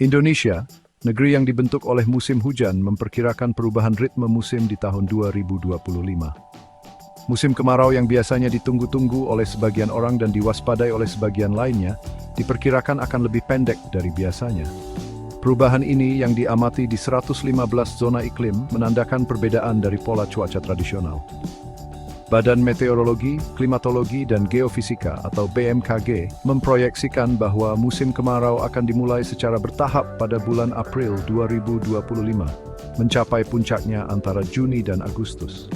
Indonesia, negeri yang dibentuk oleh musim hujan, memperkirakan perubahan ritme musim di tahun 2025. Musim kemarau yang biasanya ditunggu-tunggu oleh sebagian orang dan diwaspadai oleh sebagian lainnya, diperkirakan akan lebih pendek dari biasanya. Perubahan ini yang diamati di 115 zona iklim menandakan perbedaan dari pola cuaca tradisional. Badan Meteorologi, Klimatologi, dan Geofisika atau BMKG memproyeksikan bahwa musim kemarau akan dimulai secara bertahap pada bulan April 2025, mencapai puncaknya antara Juni dan Agustus.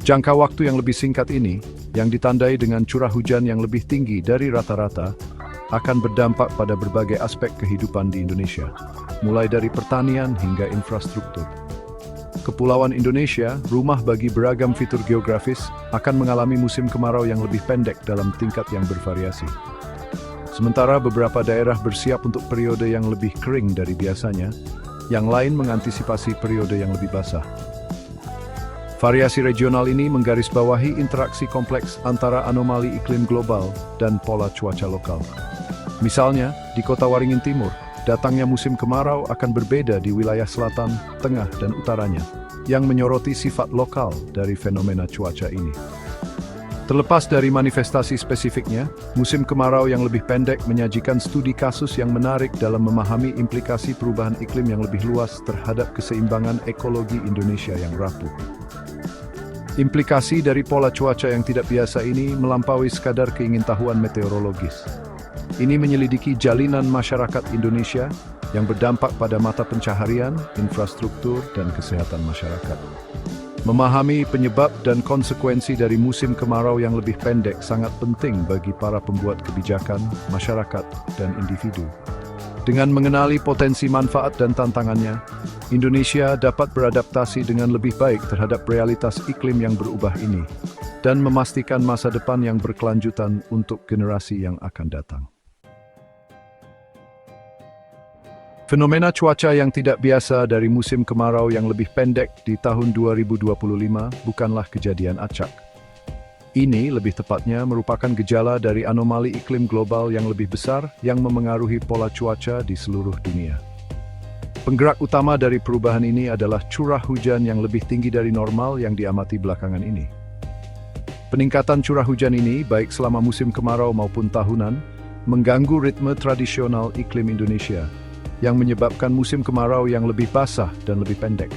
Jangka waktu yang lebih singkat ini, yang ditandai dengan curah hujan yang lebih tinggi dari rata-rata, akan berdampak pada berbagai aspek kehidupan di Indonesia, mulai dari pertanian hingga infrastruktur. Kepulauan Indonesia, rumah bagi beragam fitur geografis, akan mengalami musim kemarau yang lebih pendek dalam tingkat yang bervariasi. Sementara beberapa daerah bersiap untuk periode yang lebih kering dari biasanya, yang lain mengantisipasi periode yang lebih basah. Variasi regional ini menggarisbawahi interaksi kompleks antara anomali iklim global dan pola cuaca lokal. Misalnya, di Kota Waringin Timur, datangnya musim kemarau akan berbeda di wilayah selatan, tengah, dan utaranya, yang menyoroti sifat lokal dari fenomena cuaca ini. Terlepas dari manifestasi spesifiknya, musim kemarau yang lebih pendek menyajikan studi kasus yang menarik dalam memahami implikasi perubahan iklim yang lebih luas terhadap keseimbangan ekologi Indonesia yang rapuh. Implikasi dari pola cuaca yang tidak biasa ini melampaui sekadar keingintahuan meteorologis. Ini menyelidiki jalinan masyarakat Indonesia yang berdampak pada mata pencaharian, infrastruktur, dan kesehatan masyarakat. Memahami penyebab dan konsekuensi dari musim kemarau yang lebih pendek sangat penting bagi para pembuat kebijakan, masyarakat, dan individu. Dengan mengenali potensi manfaat dan tantangannya, Indonesia dapat beradaptasi dengan lebih baik terhadap realitas iklim yang berubah ini dan memastikan masa depan yang berkelanjutan untuk generasi yang akan datang. Fenomena cuaca yang tidak biasa dari musim kemarau yang lebih pendek di tahun 2025 bukanlah kejadian acak. Ini lebih tepatnya merupakan gejala dari anomali iklim global yang lebih besar yang memengaruhi pola cuaca di seluruh dunia. Penggerak utama dari perubahan ini adalah curah hujan yang lebih tinggi dari normal yang diamati belakangan ini. Peningkatan curah hujan ini, baik selama musim kemarau maupun tahunan, mengganggu ritme tradisional iklim Indonesia, yang menyebabkan musim kemarau yang lebih basah dan lebih pendek.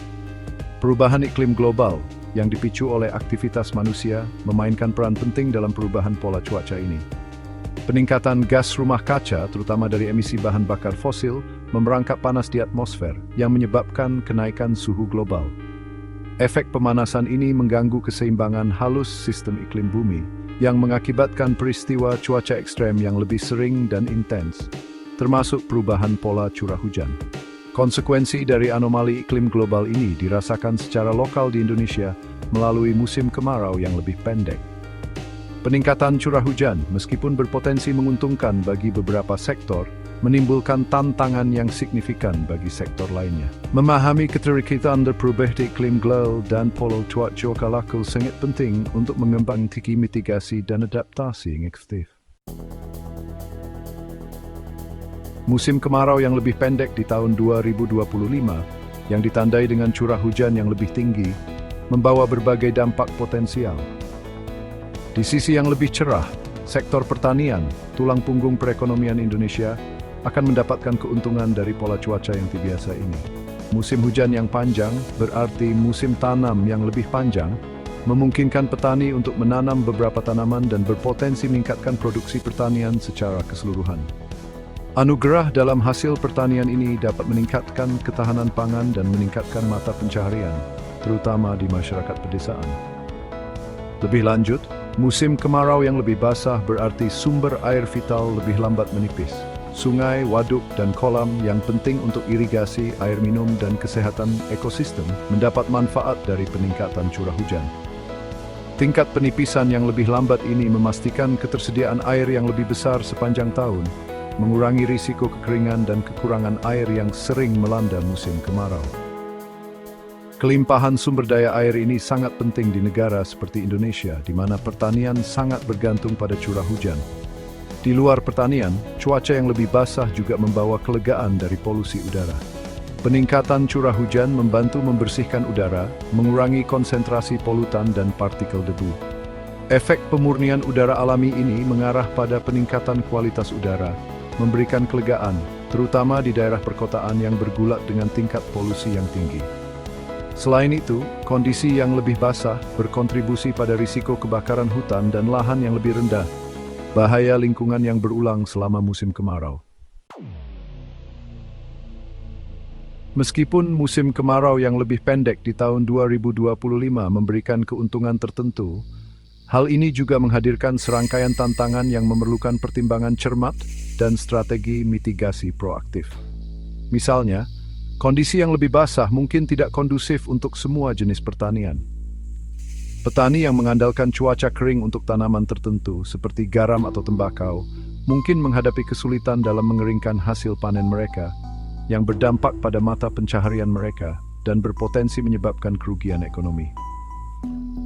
Perubahan iklim global yang dipicu oleh aktivitas manusia memainkan peran penting dalam perubahan pola cuaca ini. Peningkatan gas rumah kaca, terutama dari emisi bahan bakar fosil, memerangkap panas di atmosfer yang menyebabkan kenaikan suhu global. Efek pemanasan ini mengganggu keseimbangan halus sistem iklim bumi, yang mengakibatkan peristiwa cuaca ekstrem yang lebih sering dan intens, termasuk perubahan pola curah hujan. Konsekuensi dari anomali iklim global ini dirasakan secara lokal di Indonesia melalui musim kemarau yang lebih pendek. Peningkatan curah hujan, meskipun berpotensi menguntungkan bagi beberapa sektor, menimbulkan tantangan yang signifikan bagi sektor lainnya. Memahami keterkaitan antara perubahan iklim global dan pola cuaca lokal sangat penting untuk mengembangkan mitigasi dan adaptasi yang efektif. Musim kemarau yang lebih pendek di tahun 2025, yang ditandai dengan curah hujan yang lebih tinggi, membawa berbagai dampak potensial. Di sisi yang lebih cerah, sektor pertanian, tulang punggung perekonomian Indonesia, akan mendapatkan keuntungan dari pola cuaca yang tidak biasa ini. Musim hujan yang panjang berarti musim tanam yang lebih panjang, memungkinkan petani untuk menanam beberapa tanaman dan berpotensi meningkatkan produksi pertanian secara keseluruhan. Anugerah dalam hasil pertanian ini dapat meningkatkan ketahanan pangan dan meningkatkan mata pencaharian, terutama di masyarakat pedesaan. Lebih lanjut, musim kemarau yang lebih basah berarti sumber air vital lebih lambat menipis. Sungai, waduk, dan kolam yang penting untuk irigasi, air minum, dan kesehatan ekosistem mendapat manfaat dari peningkatan curah hujan. Tingkat penipisan yang lebih lambat ini memastikan ketersediaan air yang lebih besar sepanjang tahun, mengurangi risiko kekeringan dan kekurangan air yang sering melanda musim kemarau. Kelimpahan sumber daya air ini sangat penting di negara seperti Indonesia, di mana pertanian sangat bergantung pada curah hujan. Di luar pertanian, cuaca yang lebih basah juga membawa kelegaan dari polusi udara. Peningkatan curah hujan membantu membersihkan udara, mengurangi konsentrasi polutan dan partikel debu. Efek pemurnian udara alami ini mengarah pada peningkatan kualitas udara, memberikan kelegaan, terutama di daerah perkotaan yang bergulat dengan tingkat polusi yang tinggi. Selain itu, kondisi yang lebih basah berkontribusi pada risiko kebakaran hutan dan lahan yang lebih rendah, bahaya lingkungan yang berulang selama musim kemarau. Meskipun musim kemarau yang lebih pendek di tahun 2025 memberikan keuntungan tertentu, hal ini juga menghadirkan serangkaian tantangan yang memerlukan pertimbangan cermat dan strategi mitigasi proaktif. Misalnya, kondisi yang lebih basah mungkin tidak kondusif untuk semua jenis pertanian. Petani yang mengandalkan cuaca kering untuk tanaman tertentu, seperti garam atau tembakau, mungkin menghadapi kesulitan dalam mengeringkan hasil panen mereka, yang berdampak pada mata pencaharian mereka dan berpotensi menyebabkan kerugian ekonomi.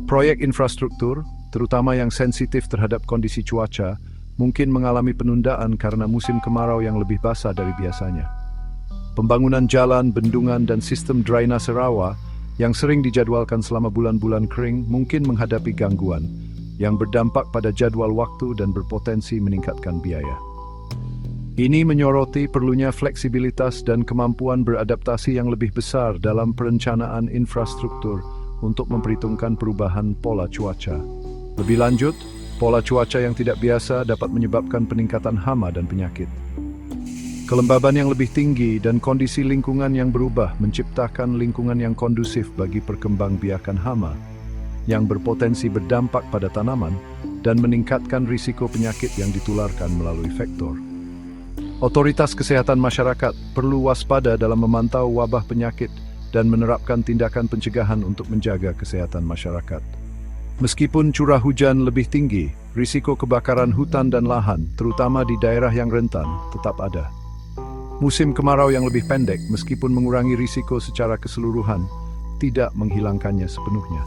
Proyek infrastruktur, terutama yang sensitif terhadap kondisi cuaca, mungkin mengalami penundaan karena musim kemarau yang lebih basah dari biasanya. Pembangunan jalan, bendungan, dan sistem drainase rawa yang sering dijadwalkan selama bulan-bulan kering mungkin menghadapi gangguan yang berdampak pada jadwal waktu dan berpotensi meningkatkan biaya. Ini menyoroti perlunya fleksibilitas dan kemampuan beradaptasi yang lebih besar dalam perencanaan infrastruktur untuk memperhitungkan perubahan pola cuaca. Lebih lanjut, pola cuaca yang tidak biasa dapat menyebabkan peningkatan hama dan penyakit. Kelembaban yang lebih tinggi dan kondisi lingkungan yang berubah menciptakan lingkungan yang kondusif bagi perkembangbiakan hama, yang berpotensi berdampak pada tanaman dan meningkatkan risiko penyakit yang ditularkan melalui vektor. Otoritas kesehatan masyarakat perlu waspada dalam memantau wabah penyakit dan menerapkan tindakan pencegahan untuk menjaga kesehatan masyarakat. Meskipun curah hujan lebih tinggi, risiko kebakaran hutan dan lahan, terutama di daerah yang rentan, tetap ada. Musim kemarau yang lebih pendek, meskipun mengurangi risiko secara keseluruhan, tidak menghilangkannya sepenuhnya.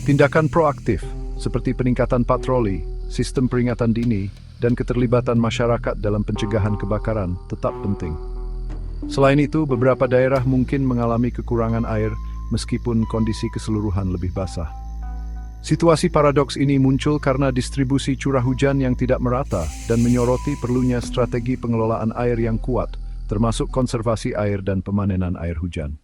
Tindakan proaktif, seperti peningkatan patroli, sistem peringatan dini, dan keterlibatan masyarakat dalam pencegahan kebakaran tetap penting. Selain itu, beberapa daerah mungkin mengalami kekurangan air meskipun kondisi keseluruhan lebih basah. Situasi paradoks ini muncul karena distribusi curah hujan yang tidak merata dan menyoroti perlunya strategi pengelolaan air yang kuat, termasuk konservasi air dan pemanenan air hujan.